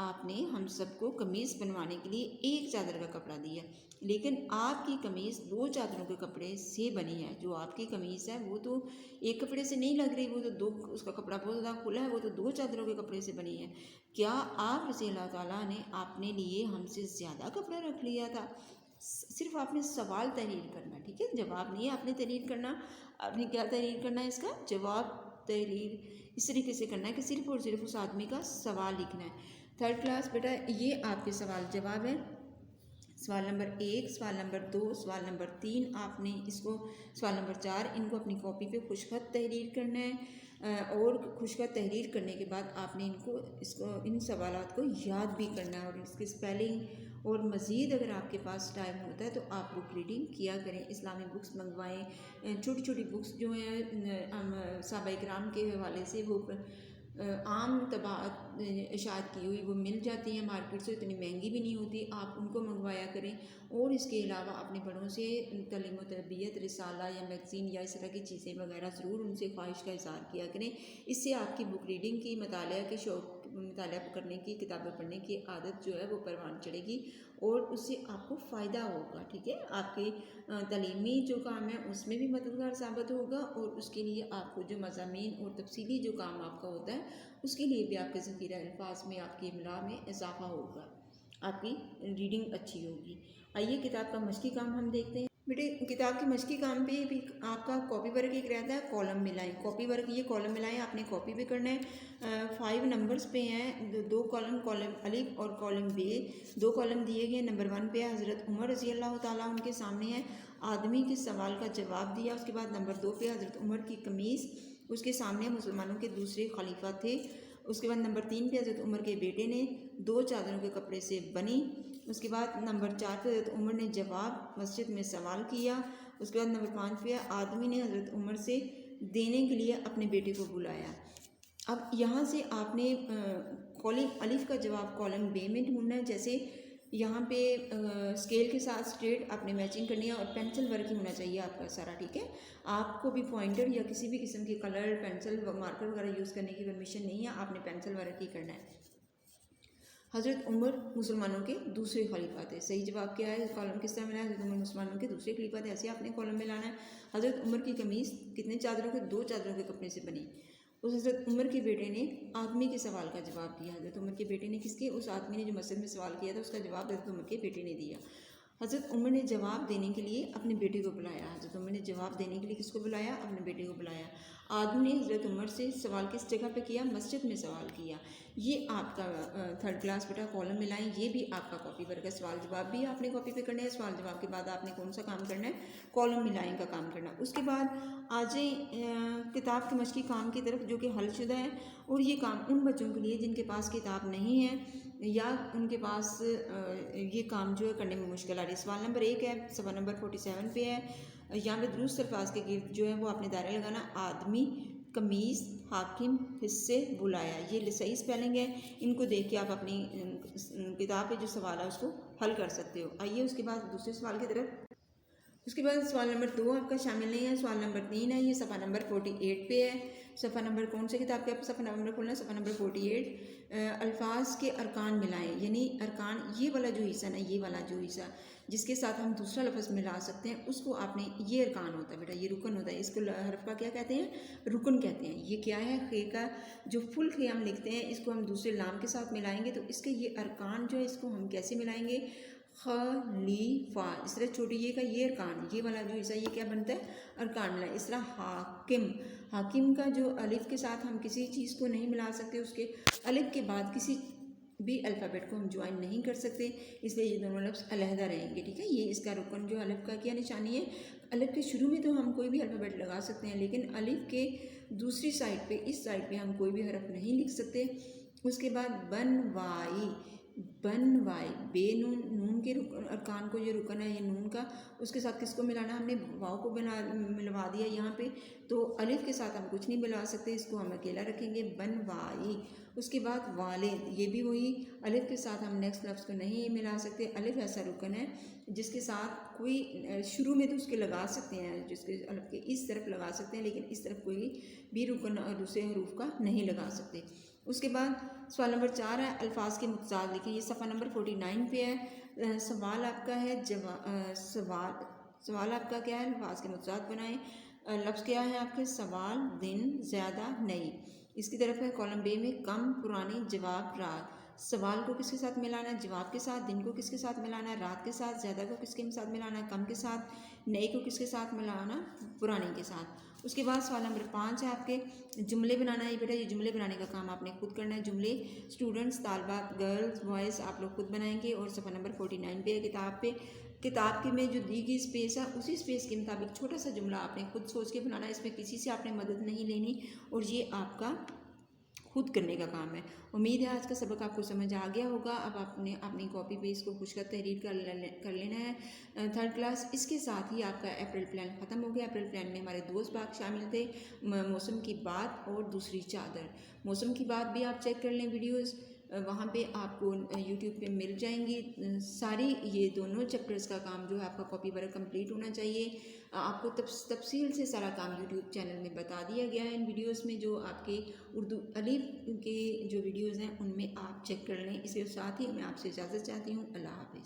آپ نے ہم سب کو قمیص بنوانے کے لیے ایک چادر کا کپڑا دیا، لیکن آپ کی قمیص 2 چادروں کے کپڑے سے بنی ہے۔ جو آپ کی قمیص ہے وہ تو ایک کپڑے سے نہیں لگ رہی، وہ تو اس کا کپڑا بہت زیادہ کھلا ہے، وہ تو 2 چادروں کے کپڑے سے بنی ہے۔ کیا آپ رضی اللہ تعالیٰ نے اپنے لیے ہم سے زیادہ کپڑا رکھ لیا تھا؟ صرف آپ نے سوال تحریر کرنا، ٹھیک ہے، جواب نہیں ہے آپ نے تحریر کرنا۔ آپ نے کیا تحریر کرنا ہے؟ اس کا جواب تحریر اس طریقے سے کرنا ہے کہ صرف اور صرف اس آدمی کا سوال لکھنا ہے۔ 3rd کلاس بیٹا یہ آپ کے سوال جواب ہے۔ سوال نمبر 1، سوال نمبر 2، سوال نمبر 3 آپ نے اس کو، سوال نمبر 4 ان کو اپنی کاپی پہ خوش خط تحریر کرنا ہے، اور خوش خط تحریر کرنے کے بعد آپ نے ان سوالات کو یاد بھی کرنا ہے، اور اس کی اسپیلنگ اور مزید اگر آپ کے پاس ٹائم ہوتا ہے تو آپ بک ریڈنگ کیا کریں، اسلامی بکس منگوائیں، چھوٹی چھوٹی بکس جو ہیں صحابہ کرام کے حوالے سے وہ عام طباعت اشاعت کی ہوئی وہ مل جاتی ہیں مارکیٹ سے، اتنی مہنگی بھی نہیں ہوتی، آپ ان کو منگوایا کریں۔ اور اس کے علاوہ اپنے بڑوں سے تعلیم و تربیت، رسالہ یا میگزین یا اس طرح کی چیزیں وغیرہ ضرور ان سے خواہش کا اظہار کیا کریں۔ اس سے آپ کی بک ریڈنگ کی، مطالعہ کے شوق، مطالعہ کرنے کی، کتابیں پڑھنے کی عادت جو ہے وہ پروان چڑھے گی، اور اس سے آپ کو فائدہ ہوگا، ٹھیک ہے، آپ کی تعلیمی جو کام ہے اس میں بھی مددگار ثابت ہوگا، اور اس کے لیے آپ کو جو مضامین اور تفصیلی جو کام آپ کا ہوتا ہے اس کے لیے بھی آپ کے ذخیرہ الفاظ میں، آپ کی املا میں اضافہ ہوگا، آپ کی ریڈنگ اچھی ہوگی۔ آئیے کتاب کا مشقی کام ہم دیکھتے ہیں۔ بیٹے کتاب کے مشقی کام پہ بھی آپ کا کاپی ورک ایک رہتا ہے، کالم ملائیں، کاپی ورک یہ کالم ملائیں آپ نے کاپی پہ کرنا ہے۔ 5 نمبرز پہ ہیں، 2 کالم، کالم الف اور کالم ب، 2 کالم دیے گئے۔ نمبر 1 پہ حضرت عمر رضی اللہ تعالیٰ ان کے سامنے ہے، آدمی کے سوال کا جواب دیا۔ اس کے بعد نمبر 2 پہ حضرت عمر کی قمیص اس کے سامنے مسلمانوں کے دوسرے خلیفہ تھے۔ اس کے بعد نمبر 3 پہ حضرت عمر کے بیٹے نے 2 چادروں کے کپڑے سے بنی۔ اس کے بعد نمبر 4 پہ حضرت عمر نے جواب مسجد میں سوال کیا۔ اس کے بعد نمبر 5 پہ آدمی نے حضرت عمر سے دینے کے لیے اپنے بیٹے کو بلایا۔ اب یہاں سے آپ نے کالم الف کا جواب کالم بے میں ڈھونڈنا ہے، جیسے یہاں پہ اسکیل کے ساتھ اسٹریٹ آپ نے میچنگ کرنی ہے، اور پینسل ورک ہی ہونا چاہیے آپ کا سارا، ٹھیک ہے، آپ کو بھی پوائنٹر یا کسی بھی قسم کی کلر پینسل مارکر وغیرہ یوز کرنے کی پرمیشن نہیں ہے، آپ نے پینسل ورک ہی کرنا ہے۔ حضرت عمر مسلمانوں کے دوسرے خلیفہ تھے، صحیح جواب کیا ہے؟ کالم کس طرح ملا ہے؟ حضرت عمر مسلمانوں کے دوسرے خلیفہ تھے، ایسے آپ نے کالم میں لانا ہے۔ حضرت عمر کی قمیص کتنے چادروں کے؟ 2 چادروں کے کپڑے سے بنی۔ اس حضرت عمر کے بیٹے نے آدمی کے سوال کا جواب دیا۔ حضرت عمر کے بیٹے نے کس کے؟ اس آدمی نے جو مسجد میں سوال کیا تھا اس کا جواب حضرت عمر کے بیٹے نے دیا۔ حضرت عمر نے جواب دینے کے لیے اپنے بیٹے کو بلایا۔ حضرت عمر نے جواب دینے کے لیے کس کو بلایا؟ اپنے بیٹے کو بلایا۔ آدمی نے حضرت عمر سے سوال کس جگہ پہ کیا؟ مسجد میں سوال کیا۔ یہ آپ کا 3rd کلاس بیٹا کالم ملائیں، یہ بھی آپ کا کاپی ورک ہے، سوال جواب بھی آپ نے کاپی پہ کرنا ہے، سوال جواب کے بعد آپ نے کون سا کام کرنا ہے؟ کالم ملائیں کا کام کرنا۔ اس کے بعد آ جائیں کتاب کے مشقی کام کی طرف جو کہ حل شدہ ہے، اور یہ کام ان بچوں کے لیے جن کے پاس کتاب نہیں ہے یا ان کے پاس یہ کام جو ہے کرنے میں مشکل آ رہی ہے۔ سوال نمبر 1 ہے، صفحہ نمبر 47 پہ ہے، یہاں پہ درست الفاظ کے گرد جو ہے وہ آپ نے دائرہ لگانا، آدمی، قمیص، حاکم، حصے، بلایا، یہ صحیح سپیلنگ ہے، ان کو دیکھ کے آپ اپنی کتاب پہ جو سوال ہے اس کو حل کر سکتے ہو۔ آئیے اس کے بعد دوسرے سوال کی طرف۔ اس کے بعد سوال نمبر 2 آپ کا شامل نہیں ہے، سوال نمبر 3 ہے، یہ صفحہ نمبر 48 پہ ہے۔ صفحہ نمبر کون سے کتاب کے آپ صفحہ نمبر کھولنا ہے؟ صفحہ نمبر 48۔ الفاظ کے ارکان ملائیں، یعنی ارکان یہ والا جو حصہ نا، یہ والا جو حصہ جس کے ساتھ ہم دوسرا لفظ ملا سکتے ہیں اس کو آپ نے، یہ ارکان ہوتا ہے بیٹا، یہ رکن ہوتا ہے، اس کو حرف کا کیا کہتے ہیں؟ رکن کہتے ہیں۔ یہ کیا ہے؟ خے کا جو فل خے ہم لکھتے ہیں اس کو ہم دوسرے لام کے ساتھ ملائیں گے تو اس کے یہ ارکان جو ہے اس کو ہم کیسے ملائیں گے؟ خلیفہ، اس طرح چھوٹی یہ کا یہ ارکان، یہ والا جو حصہ یہ کیا بنتا ہے؟ ارکان ملا۔ اس طرح حاکم، حاکم کا جو الف کے ساتھ ہم کسی چیز کو نہیں ملا سکتے، اس کے الف کے بعد کسی بھی الفابیٹ کو ہم جوائن نہیں کر سکتے، اس لیے یہ دونوں لفظ علیحدہ رہیں گے، ٹھیک ہے۔ یہ اس کا رکن جو الف کا کیا نشانی ہے؟ الف کے شروع میں تو ہم کوئی بھی الفابیٹ لگا سکتے ہیں، لیکن الف کے دوسری سائڈ پہ، اس سائڈ پہ ہم کوئی بھی حرف نہیں لکھ سکتے۔ اس کے بعد بنوائی، بنوائی، بے نون، نون کے ارکان کو، یہ رکن ہے یہ نون کا، اس کے ساتھ کس کو ملانا؟ ہم نے واؤ کو ملوا دیا یہاں پہ، تو الف کے ساتھ ہم کچھ نہیں ملا سکتے، اس کو ہم اکیلا رکھیں گے، بنوائی۔ اس کے بعد والد، یہ بھی وہی، الف کے ساتھ ہم نیکسٹ لفظ کو نہیں ملا سکتے، الف ایسا رکن ہے جس کے ساتھ کوئی شروع میں تو اس کے لگا سکتے ہیں، جس کے الف کے اس طرف لگا سکتے ہیں، لیکن اس طرف کوئی بھی رکن اور دوسرے حروف کا نہیں لگا سکتے۔ اس کے بعد سوال نمبر 4 ہے الفاظ کے متضاد لکھیں، یہ صفحہ نمبر 49 پہ ہے۔ سوال آپ کا ہے سوال آپ کا کیا ہے، الفاظ کے متضاد بنائیں۔ لفظ کیا ہے آپ کے، سوال، دن، زیادہ، نئی۔ اس کی طرف ہے کالم بے میں کم، پرانی، جواب، رات۔ سوال کو کس کے ساتھ ملانا ہے، جواب کے ساتھ۔ دن کو کس کے ساتھ ملانا ہے، رات کے ساتھ۔ زیادہ کو کس کے ساتھ ملانا ہے، کم کے ساتھ۔ نئی کو کس کے ساتھ ملانا، پرانی کے ساتھ۔ اس کے بعد سوال نمبر 5 ہے آپ کے جملے بنانا ہے۔ بیٹا یہ جملے بنانے کا کام آپ نے خود کرنا ہے۔ جملے اسٹوڈنٹس، طالبات، گرلز، بوائز آپ لوگ خود بنائیں گے، اور صفحہ نمبر 49 پہ ہے کتاب کی میں جو دی گئی اسپیس ہے اسی اسپیس کے مطابق چھوٹا سا جملہ آپ نے خود سوچ کے بنانا ہے، اس میں کسی سے آپ نے مدد نہیں لینی، اور یہ آپ کا خود کرنے کا کام ہے۔ امید ہے آج کا سبق آپ کو سمجھ آ گیا ہوگا۔ اب آپ نے اپنی کاپی پہ اس کو خوش کر تحریر کر لینا ہے 3rd کلاس۔ اس کے ساتھ ہی آپ کا اپریل پلان ختم ہو گیا۔ اپریل پلان میں ہمارے دوست باغ شامل تھے، موسم کی بات اور دوسری چادر۔ موسم کی بات بھی آپ چیک کر لیں ویڈیوز، وہاں پہ آپ کو یوٹیوب پہ مل جائیں گی ساری۔ یہ دونوں چیپٹرز کا کام جو ہے آپ کا کاپی ورک کمپلیٹ ہونا چاہیے۔ آپ کو تفصیل سے سارا کام یوٹیوب چینل میں بتا دیا گیا ہے۔ ان ویڈیوز میں جو آپ کے اردو الف کے جو ویڈیوز ہیں ان میں آپ چیک کر لیں۔ اس کے ساتھ ہی میں آپ سے اجازت چاہتی ہوں۔ اللہ حافظ۔